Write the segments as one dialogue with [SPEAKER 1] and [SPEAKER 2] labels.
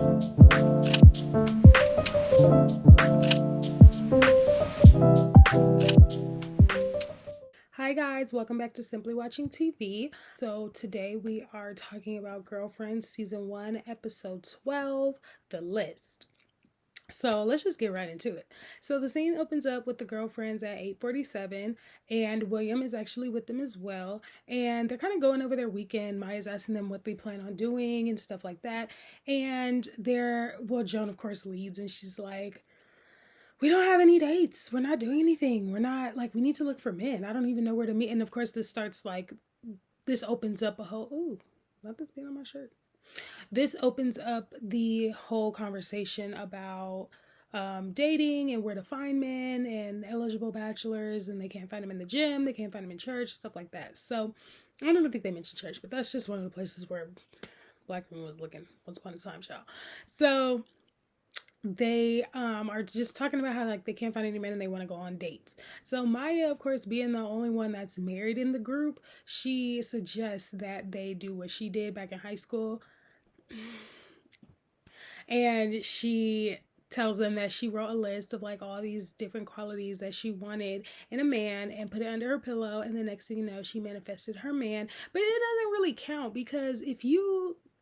[SPEAKER 1] Hi guys, welcome back to Simply Watching TV. So today we are talking about Girlfriends Season 1, Episode 12, The List. So let's just get right into it. So the scene opens up with the girlfriends at 8:47, and William is actually with them as well. And they're kind of going over their weekend. Maya's asking them what they plan on doing and stuff like that. And Joan of course leads, and she's like, we don't have any dates. We're not doing anything. We're not, like, we need to look for men. I don't even know where to meet. And of course, this opens up a whole, ooh, not this being on my shirt. This opens up the whole conversation about dating and where to find men and eligible bachelors, and they can't find them in the gym, they can't find them in church, stuff like that. So I don't even think they mentioned church, but that's just one of the places where black women was looking once upon a time, child. So they are just talking about how, like, they can't find any men and they want to go on dates. So Maya, of course, being the only one that's married in the group, she suggests that they do what she did back in high school. And she tells them that she wrote a list of, like, all these different qualities that she wanted in a man and put it under her pillow, and the next thing you know, she manifested her man. But it doesn't really count, because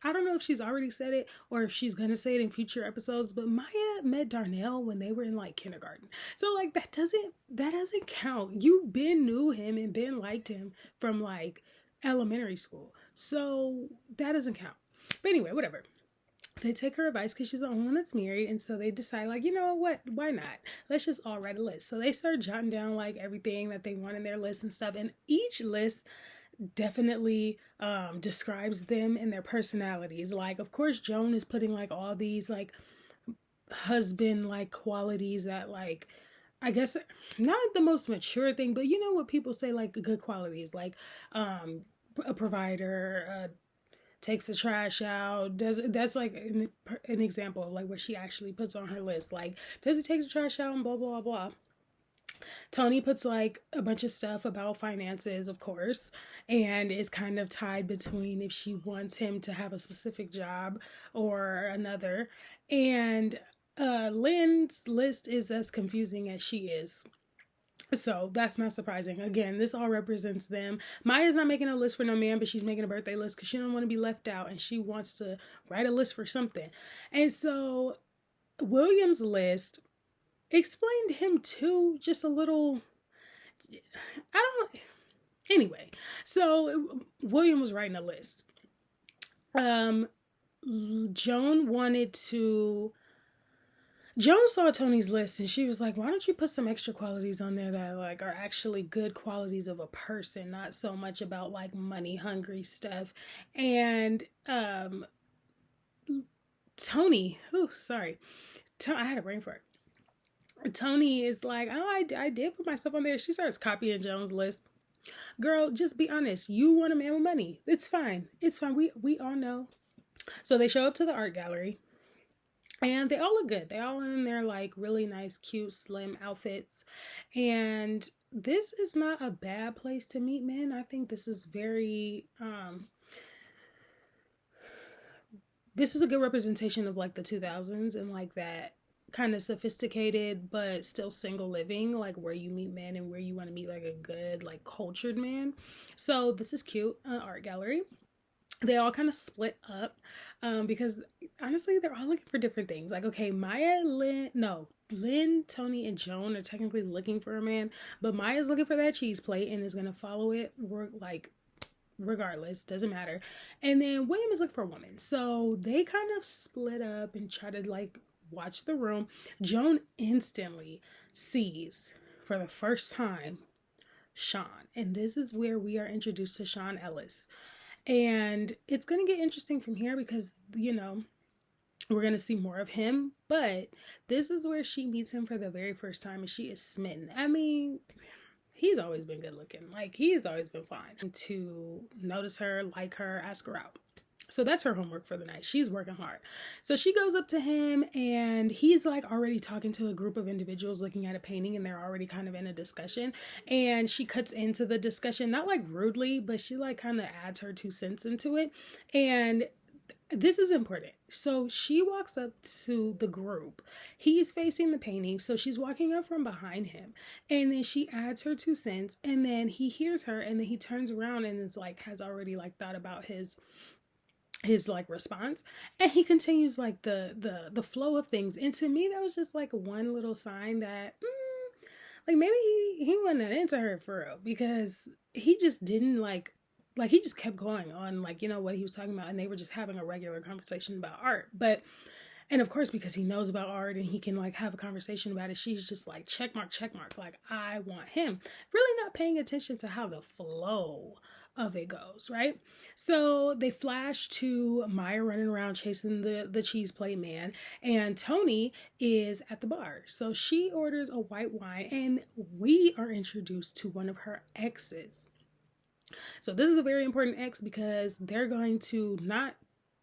[SPEAKER 1] I don't know if she's already said it or if she's gonna say it in future episodes, but Maya met Darnell when they were in, like, kindergarten. So, like, that doesn't count. You been knew him and been liked him from, like, elementary school. So that doesn't count. But anyway, whatever. They take her advice because she's the only one that's married, and so they decide, like, you know what, why not? Let's just all write a list. So they start jotting down, like, everything that they want in their list and stuff, and each list definitely describes them and their personalities. Like, of course, Joan is putting, like, all these, like, husband, like, qualities that, like, I guess not the most mature thing, but you know what people say, like, good qualities, like a provider, takes the trash out, that's like an example of, like, what she actually puts on her list. Like, does he take the trash out and blah blah blah. Tony puts, like, a bunch of stuff about finances, of course, and is kind of tied between if she wants him to have a specific job or another. And Lynn's list is as confusing as she is. So that's not surprising. Again, this all represents them. Maya's not making a list for no man, but she's making a birthday list because she don't want to be left out, and she wants to write a list for something. And so William's list explained him too, just a little. Anyway, so William was writing a list. Joan saw Tony's list and she was like, why don't you put some extra qualities on there that, like, are actually good qualities of a person, not so much about, like, money hungry stuff. And Tony, I had a brain fart. Tony is like, oh, I did put myself on there. She starts copying Joan's list. Girl, just be honest. You want a man with money. It's fine. We all know. So they show up to the art gallery. And they all look good. They all in their, like, really nice, cute, slim outfits. And this is not a bad place to meet men. I think this is this is a good representation of, like, the 2000s and, like, that kind of sophisticated but still single living, like, where you meet men and where you want to meet, like, a good, like, cultured man. So this is cute. Art gallery. They all kind of split up because honestly, they're all looking for different things. Like, okay, Lynn, Tony, and Joan are technically looking for a man, but Maya's looking for that cheese plate and is going to follow it, like, regardless, doesn't matter. And then William is looking for a woman. So they kind of split up and try to, like, watch the room. Joan instantly sees, for the first time, Sean. And this is where we are introduced to Sean Ellis. And it's going to get interesting from here because, you know, we're going to see more of him. But this is where she meets him for the very first time and she is smitten. I mean, he's always been good looking. Like, he's always been fine. To notice her, like her, ask her out. So that's her homework for the night. She's working hard. So she goes up to him and he's, like, already talking to a group of individuals looking at a painting, and they're already kind of in a discussion. And she cuts into the discussion, not, like, rudely, but she, like, kind of adds her 2 cents into it. And this is important. So she walks up to the group. He's facing the painting, so she's walking up from behind him. And then she adds her 2 cents, and then he hears her, and then he turns around and is like, has already like thought about his like response, and he continues like the flow of things. And to me, that was just like one little sign that like maybe he wasn't that into her for real, because he just didn't like he just kept going on like, you know, what he was talking about, and they were just having a regular conversation about art. But and of course, because he knows about art and he can like have a conversation about it, she's just like, check mark, like I want him, really not paying attention to how the flow of it goes, right? So they flash to Maya running around chasing the cheese plate man, and Tony is at the bar. So she orders a white wine, and we are introduced to one of her exes. So this is a very important ex, because they're going to not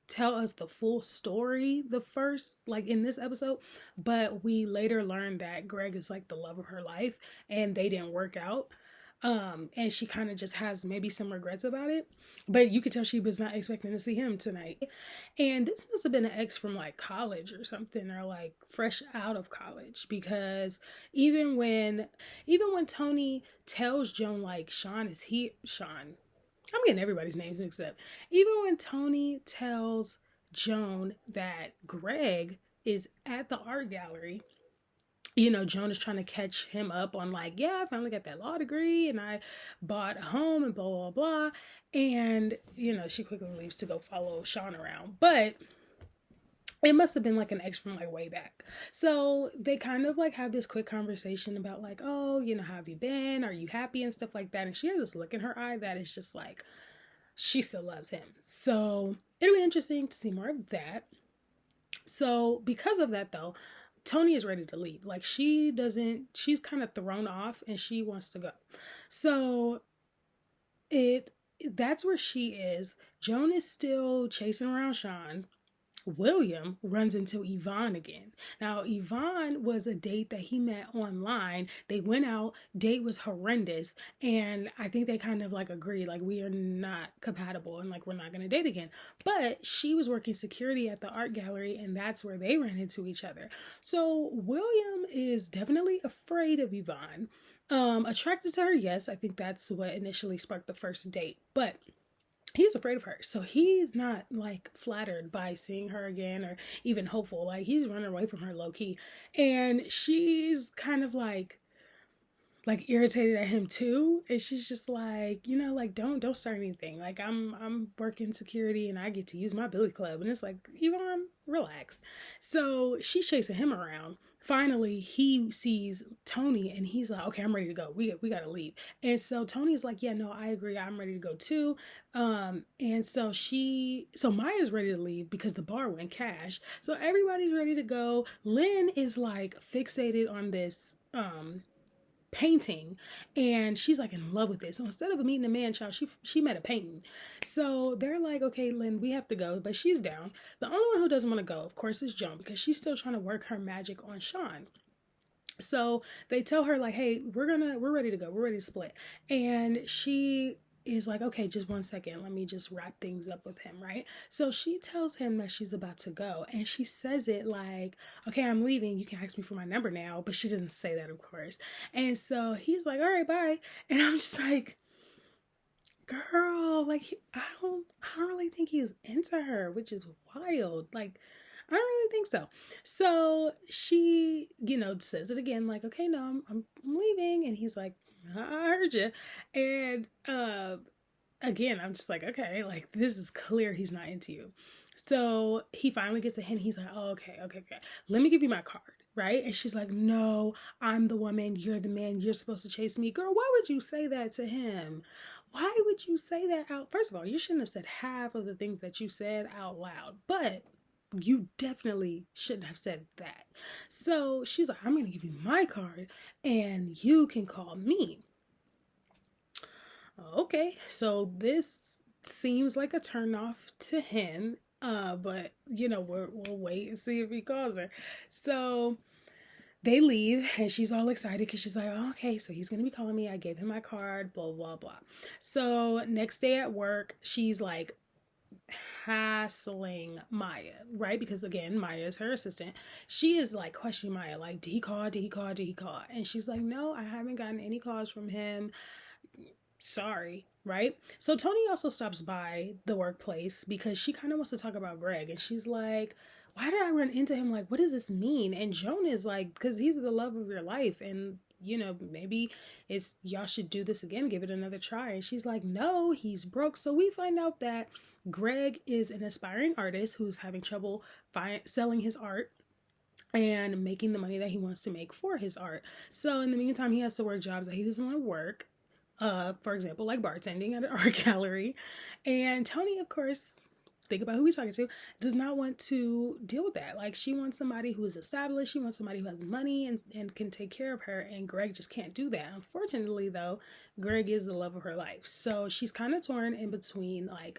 [SPEAKER 1] tell us the full story the first like in this episode, but we later learn that Greg is like the love of her life and they didn't work out. And she kind of just has maybe some regrets about it, but you could tell she was not expecting to see him tonight. And this must have been an ex from like college or something, or like fresh out of college, because even when Tony tells Joan like Sean is here, Sean, I'm getting everybody's names mixed up. Even when Tony tells Joan that Greg is at the art gallery, you know, Joan is trying to catch him up on like, yeah, I finally got that law degree and I bought a home and blah, blah, blah. And, you know, she quickly leaves to go follow Sean around. But it must have been like an ex from like way back. So they kind of like have this quick conversation about like, oh, you know, how have you been? Are you happy? And stuff like that. And she has this look in her eye that is just like, she still loves him. So it'll be interesting to see more of that. So because of that though, Tony is ready to leave. Like she's kind of thrown off and she wants to go. So that's where she is. Joan is still chasing around Sean. William runs into Yvonne again. Now, Yvonne was a date that he met online. They went out, date was horrendous, and I think they kind of like agreed, like, we are not compatible and like we're not gonna date again. But she was working security at the art gallery, and that's where they ran into each other. So William is definitely afraid of Yvonne. Attracted to her, yes, I think that's what initially sparked the first date, but he's afraid of her. So he's not like flattered by seeing her again or even hopeful. Like he's running away from her low key. And she's kind of like irritated at him too. And she's just like, you know, like don't start anything. Like I'm working security and I get to use my billy club. And it's like, Yvonne, relax. So she's chasing him around. Finally, he sees Tony and he's like, okay, I'm ready to go. We gotta leave. And so Tony's like, yeah, no, I agree. I'm ready to go too. And so Maya's ready to leave because the bar went cash. So everybody's ready to go. Lynn is like fixated on this painting and she's like in love with it. So instead of meeting a man child, she met a painting. So they're like, okay, Lynn, we have to go, but she's down. The only one who doesn't want to go, of course, is Joan, because she's still trying to work her magic on Sean. So they tell her like, hey, we're ready to go, we're ready to split. And she is like, okay, just 1 second, let me just wrap things up with him, right? So she tells him that she's about to go, and she says it like, okay, I'm leaving, you can ask me for my number now, but she doesn't say that, of course. And so he's like, all right, bye. And I'm just like, girl, like I don't really think he's into her, which is wild. Like I don't really think so. So she, you know, says it again, like, okay, no, I'm leaving. And he's like, I heard you. And again, I'm just like, okay, like this is clear he's not into you. So he finally gets the hint. He's like, oh, okay. Let me give you my card, right? And she's like, no, I'm the woman. You're the man. You're supposed to chase me. Girl, why would you say that to him? Why would you say that out? First of all, you shouldn't have said half of the things that you said out loud, but you definitely shouldn't have said that. So she's like, I'm going to give you my card and you can call me. Okay, so this seems like a turnoff to him, but you know, we'll wait and see if he calls her. So they leave and she's all excited because she's like, oh, okay, so he's going to be calling me. I gave him my card, blah, blah, blah. So next day at work, she's like hassling Maya, right? Because again, Maya is her assistant. She is like questioning Maya, like, did he call? Did he call? Did he call? And she's like, no, I haven't gotten any calls from him. Sorry, right? So Tony also stops by the workplace because she kind of wants to talk about Greg. And she's like, why did I run into him? Like, what does this mean? And Joan is like, because he's the love of your life. And, you know, maybe it's y'all should do this again, give it another try. And she's like, no, he's broke. So we find out that Greg is an aspiring artist who's having trouble selling his art and making the money that he wants to make for his art. So in the meantime, he has to work jobs that he doesn't want to work. For example, like bartending at an art gallery. And Tony, of course, think about who we're talking to, does not want to deal with that. Like, she wants somebody who is established. She wants somebody who has money and can take care of her. And Greg just can't do that. Unfortunately, though, Greg is the love of her life. So she's kind of torn in between, like,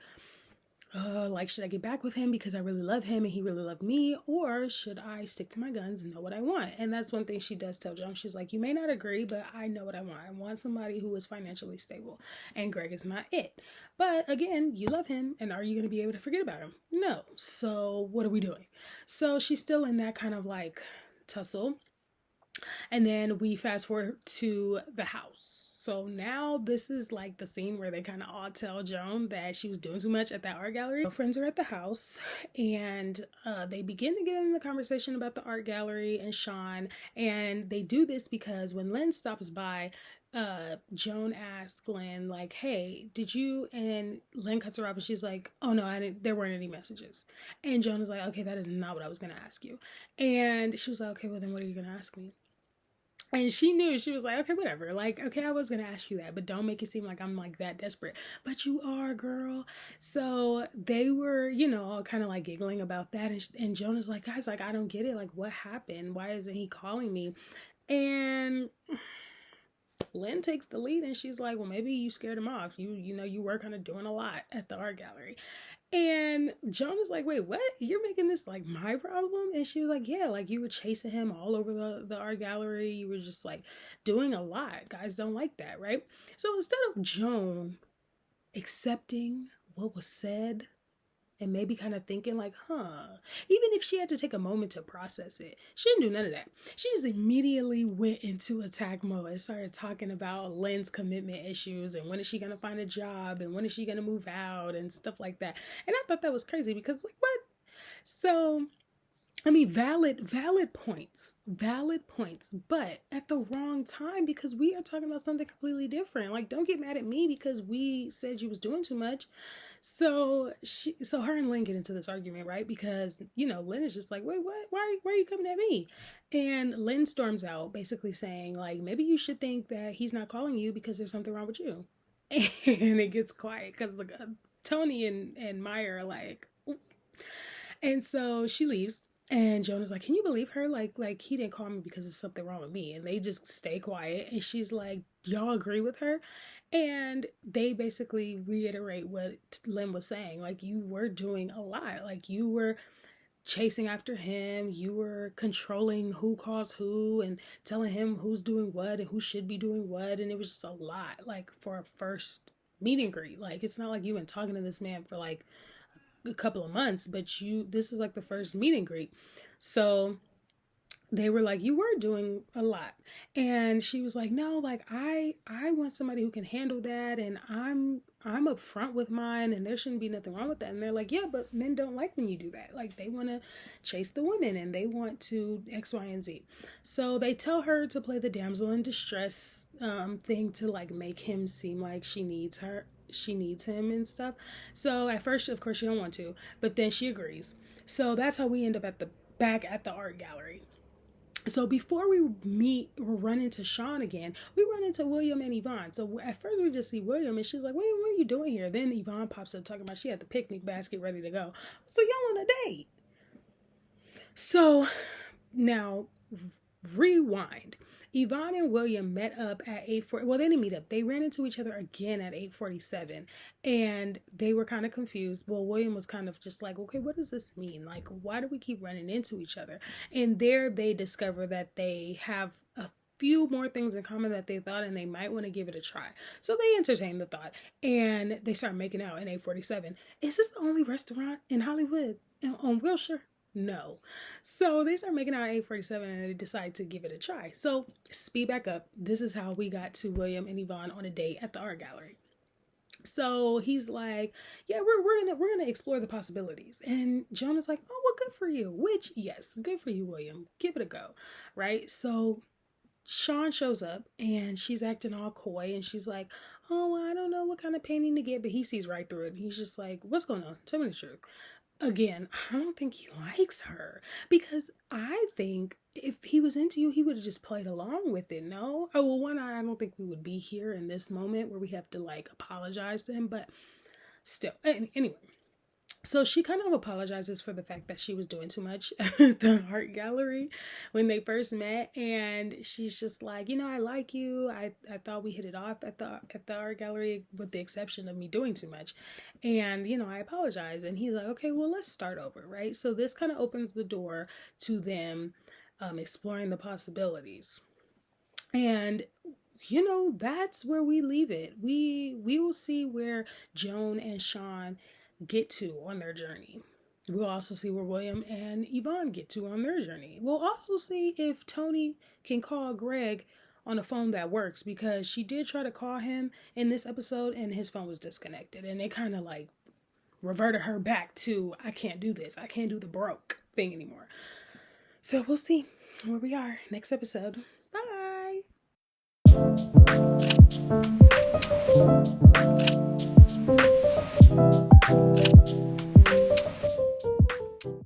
[SPEAKER 1] should I get back with him because I really love him and he really loved me? Or should I stick to my guns and know what I want? And that's one thing she does tell Joan. She's like, you may not agree, but I know what I want. I want somebody who is financially stable. And Greg is not it. But again, you love him. And are you going to be able to forget about him? No. So what are we doing? So she's still in that kind of like tussle. And then we fast forward to the house. So now this is like the scene where they kind of all tell Joan that she was doing too much at that art gallery. Her friends are at the house and they begin to get in the conversation about the art gallery and Sean. And they do this because when Lynn stops by, Joan asks Lynn, like, hey, did you? And Lynn cuts her off and she's like, oh no, I didn't, there weren't any messages. And Joan is like, okay, that is not what I was going to ask you. And she was like, okay, well then what are you going to ask me? And she knew, she was like, okay, whatever. Like, okay, I was going to ask you that, but don't make it seem like I'm like that desperate. But you are, girl. So they were, you know, all kind of like giggling about that. And Jonah's like, guys, like, I don't get it. Like, what happened? Why isn't he calling me? And Lynn takes the lead and she's like, well, maybe you scared him off. You know, you were kind of doing a lot at the art gallery. And Joan is like, wait, what? You're making this like my problem? And she was like, yeah, like you were chasing him all over the art gallery. You were just like doing a lot. Guys don't like that, right? So instead of Joan accepting what was said and maybe kind of thinking like, even if she had to take a moment to process it, she didn't do none of that. She just immediately went into attack mode and started talking about Lynn's commitment issues and when is she going to find a job and when is she going to move out and stuff like that. And I thought that was crazy because like, what? So I mean, valid points, but at the wrong time because we are talking about something completely different. Like, don't get mad at me because we said you was doing too much. So her and Lynn get into this argument, right? Because, you know, Lynn is just like, wait, what? Why are you coming at me? And Lynn storms out basically saying like, maybe you should think that he's not calling you because there's something wrong with you. And it gets quiet because like, Tony and Maya are like, oop. And so she leaves. And Jonah's like, can you believe her? Like he didn't call me because there's something wrong with me. And they just stay quiet. And she's like, y'all agree with her? And they basically reiterate what Lynn was saying. Like, you were doing a lot. Like, you were chasing after him. You were controlling who calls who and telling him who's doing what and who should be doing what. And it was just a lot, like, for a first meet and greet. Like, it's not like you've been talking to this man for, like, a couple of months, but this is like the first meet and greet. So they were like, you were doing a lot. And she was like, no, like I want somebody who can handle that, and I'm upfront with mine, and there shouldn't be nothing wrong with that. And they're like, yeah, but men don't like when you do that. Like, they want to chase the women and they want to X, Y, and Z. So they tell her to play the damsel in distress thing to like make him seem like she needs him and stuff. So at first, of course, she don't want to, but then she agrees. So that's how we end up back at the art gallery. So before we meet or run into Sean again, we run into William and Yvonne. So at first we just see William and she's like, wait, what are you doing here? Then Yvonne pops up talking about she had the picnic basket ready to go. So y'all on a date. So now rewind. Yvonne and William met up at 8:40. Well, they didn't meet up. They ran into each other again at 8:47, and they were kind of confused. Well, William was kind of just like, okay, what does this mean? Like, why do we keep running into each other? And there they discover that they have few more things in common that they thought, and they might want to give it a try. So they entertained the thought, and they start making out in 847. Is this the only restaurant in Hollywood on Wilshire? No. So they start making out at 847, and they decide to give it a try. So speed back up. This is how we got to William and Yvonne on a date at the art gallery. So he's like, yeah, we're gonna explore the possibilities. And Jonah's like, oh, well, good for you. Which, yes, good for you, William. Give it a go. Right? So Sean shows up, and she's acting all coy, and she's like, oh, well, I don't know what kind of painting to get, but he sees right through it. And he's just like, what's going on? Tell me the truth. Again, I don't think he likes her, because I think if he was into you, he would have just played along with it. No? Oh, well, one, I don't think we would be here in this moment where we have to like apologize to him, but still. Anyway. So she kind of apologizes for the fact that she was doing too much at the art gallery when they first met. And she's just like, I like you. I thought we hit it off at the art gallery, with the exception of me doing too much. And, I apologize. And he's like, okay, well, let's start over, right? So this kind of opens the door to them exploring the possibilities. And that's where we leave it. We will see where Joan and Sean get to on their journey. We'll also see where William and Yvonne get to on their journey. We'll also see if Tony can call Greg on a phone that works, because she did try to call him in this episode and his phone was disconnected, and it kind of like reverted her back to, I can't do this. I can't do the broke thing anymore. So we'll see where we are next episode. Bye.